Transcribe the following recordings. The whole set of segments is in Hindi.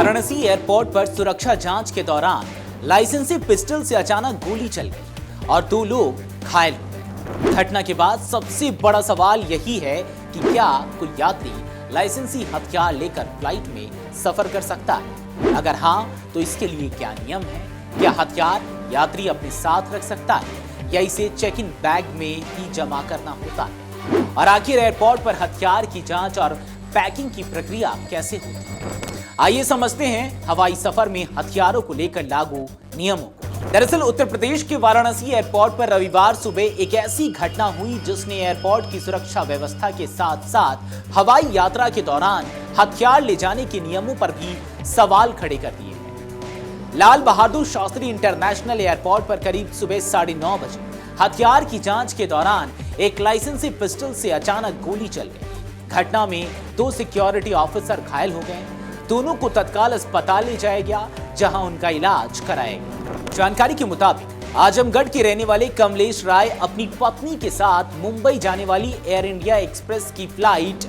वाराणसी एयरपोर्ट पर सुरक्षा जांच के दौरान लाइसेंसी पिस्टल से अचानक गोली चल गई और 2 लोग घायल हुए। घटना के बाद सबसे बड़ा सवाल यही है कि क्या कोई यात्री लाइसेंसी हथियार लेकर फ्लाइट में सफर कर सकता है? अगर हाँ, तो इसके लिए क्या नियम है? क्या हथियार यात्री अपने साथ रख सकता है या इसे चेक इन बैग में ही जमा करना होता है? और आखिर एयरपोर्ट पर हथियार की जांच और पैकिंग की प्रक्रिया कैसे होती है? आइए समझते हैं हवाई सफर में हथियारों को लेकर लागू नियमों को। दरअसल उत्तर प्रदेश के वाराणसी एयरपोर्ट पर रविवार सुबह एक ऐसी घटना हुई जिसने एयरपोर्ट की सुरक्षा व्यवस्था के साथ साथ हवाई यात्रा के दौरान हथियार ले जाने के नियमों पर भी सवाल खड़े कर दिए हैं। लाल बहादुर शास्त्री इंटरनेशनल एयरपोर्ट पर करीब सुबह 9:30 बजे हथियार की जांच के दौरान एक लाइसेंसी पिस्टल से अचानक गोली चल गई। घटना में 2 सिक्योरिटी ऑफिसर घायल हो गए। दोनों को तत्काल अस्पताल ले जाया गया, जहां उनका इलाज कराया गया। जानकारी के मुताबिक आजमगढ़ के रहने वाले कमलेश राय अपनी पत्नी के साथ मुंबई जाने वाली एयर इंडिया एक्सप्रेस की फ्लाइट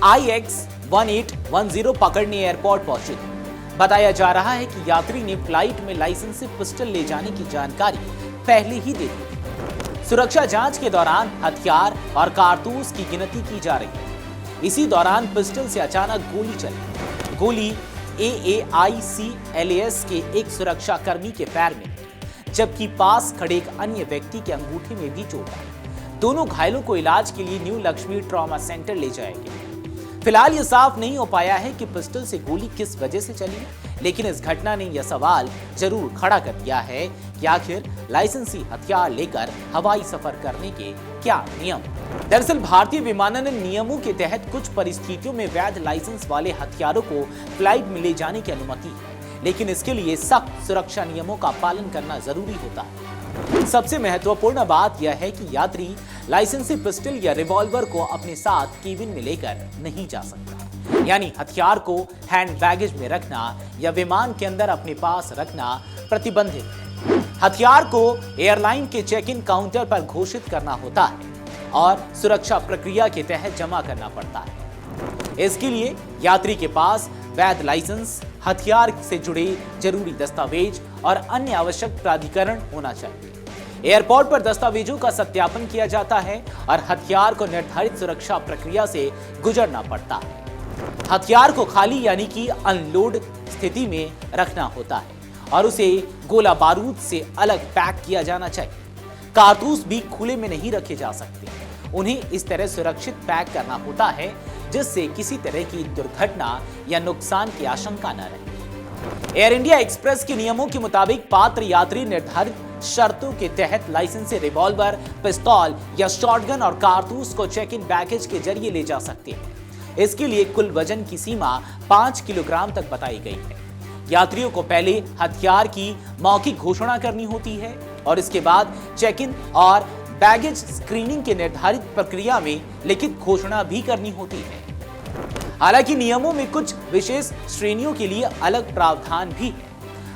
IX 1810 पकड़ने एयरपोर्ट पहुंचे थे। बताया जा रहा है कि यात्री ने फ्लाइट में लाइसेंसी पिस्टल ले जाने की जानकारी पहले ही दे दी थी। सुरक्षा जांच के दौरान हथियार और कारतूस की गिनती की जा रही है। इसी दौरान पिस्टल से अचानक गोली चली। गोली AAIC LAS के एक सुरक्षा कर्मी के पैर में, जबकि पास खड़े एक अन्य व्यक्ति के अंगूठे में भी चोट आई। दोनों घायलों को इलाज के लिए न्यू लक्ष्मी ट्रॉमा सेंटर ले जाया गया। फिलहाल यह साफ नहीं हो पाया है कि पिस्टल से गोली किस वजह से चली, लेकिन इस घटना ने यह सवाल जरूर खड़ा कर दिया है कि आखिर लाइसेंसी हथियार लेकर हवाई सफर करने के क्या नियम। दरअसल भारतीय विमानन नियमों के तहत कुछ परिस्थितियों में वैध लाइसेंस वाले हथियारों को फ्लाइट में ले जाने की अनुमति है, लेकिन इसके लिए सख्त सुरक्षा नियमों का पालन करना जरूरी होता है। सबसे महत्वपूर्ण बात यह है कि यात्री लाइसेंसी पिस्टल या रिवॉल्वर को अपने साथ केबिन में लेकर नहीं जा सकता, यानी हथियार को हैंड बैगेज में रखना या विमान के अंदर अपने पास रखना प्रतिबंधित है। हथियार को एयरलाइन के चेक इन काउंटर पर घोषित करना होता है और सुरक्षा प्रक्रिया के तहत जमा करना पड़ता है। इसके लिए यात्री के पास वैध लाइसेंस, हथियार से जुड़े जरूरी दस्तावेज और अन्य आवश्यक प्राधिकरण होना चाहिए। एयरपोर्ट पर दस्तावेजों का सत्यापन किया जाता है और हथियार को निर्धारित सुरक्षा प्रक्रिया से गुजरना पड़ता है। हथियार को खाली यानी कि अनलोड स्थिति में रखना होता है और उसे गोला बारूद से अलग पैक किया जाना चाहिए। कारतूस भी खुले में नहीं रखे जा सकते, उन्हें इस तरह सुरक्षित पैक करना होता है जिससे किसी तरह की दुर्घटना या नुकसान की आशंका न रहे। एयर इंडिया एक्सप्रेस के नियमों के मुताबिक पात्र यात्री निर्धारित शर्तों के तहत लाइसेंसी रिवॉल्वर, पिस्तौल या शॉटगन और कारतूस को चेक इन बैगेज के जरिए ले जा सकते हैं। इसके लिए कुल वजन की सीमा 5 किलोग्राम तक बताई गई है। यात्रियों को पहले हथियार की मौखिक घोषणा करनी होती है और इसके बाद चेक इन और बैगेज स्क्रीनिंग के निर्धारित प्रक्रिया में लिखित घोषणा भी करनी होती है। हालांकि नियमों में कुछ विशेष श्रेणियों के लिए अलग प्रावधान भी है।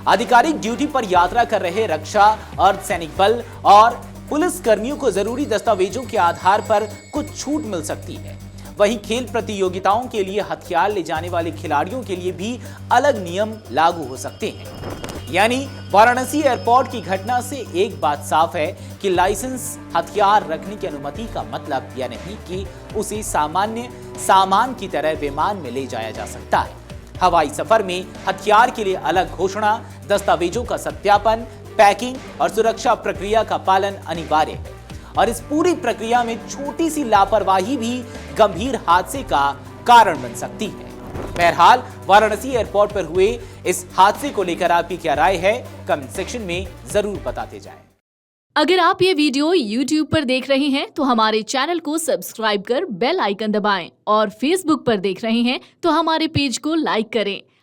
आधिकारिक ड्यूटी पर यात्रा कर रहे रक्षा और सैनिक बल और पुलिस कर्मियों को जरूरी दस्तावेजों के आधार पर कुछ छूट मिल सकती है। वहीं खेल प्रतियोगिताओं के लिए हथियार ले जाने वाले खिलाड़ियों के लिए भी अलग नियम लागू हो सकते हैं। यानी वाराणसी एयरपोर्ट की घटना से एक बात साफ है कि लाइसेंस हथियार रखने की अनुमति का मतलब यह नहीं कि उसे सामान्य सामान की तरह विमान में ले जाया जा सकता है। हवाई सफर में हथियार के लिए अलग घोषणा, दस्तावेजों का सत्यापन, पैकिंग और सुरक्षा प्रक्रिया का पालन अनिवार्य है और इस पूरी प्रक्रिया में छोटी सी लापरवाही भी गंभीर हादसे का कारण बन सकती है। बहरहाल वाराणसी एयरपोर्ट पर हुए इस हादसे को लेकर आपकी क्या राय है, कमेंट सेक्शन में जरूर बताते जाएं। अगर आप ये वीडियो YouTube पर देख रहे हैं तो हमारे चैनल को सब्सक्राइब कर बेल आइकन दबाएं और Facebook पर देख रहे हैं तो हमारे पेज को लाइक करें।